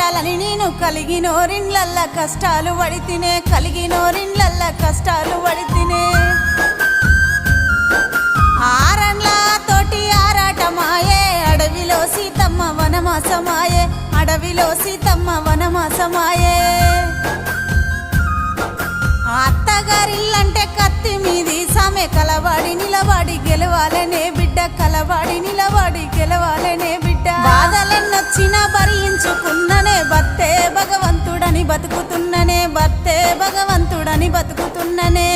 చేయాలని నేను కలిగినోరిండ్లల్ల కష్టాలు పడితినే కలిగినోరిండ్లల్ల కష్టాలు పడితినే ఆరన్ల తోటి ఆరాటమాయే అడవిలో సీతమ్మ వనమాసమాయే అడవిలో సీతమ్మ వనమాసమాయే అత్తగారిల్లంటే కత్తి మీది సమే కలవాడి నిలవాడి గెలవాలనే బిడ్డ కలవాడి నిలవాడి గెలవాలనే బిడ్డ బాధలెన్నొచ్చినా భరించుకున్ననే బత్తే భగవంతుడని బతుకుతున్ననే బత్తే భగవంతుడని బతుకుతున్ననే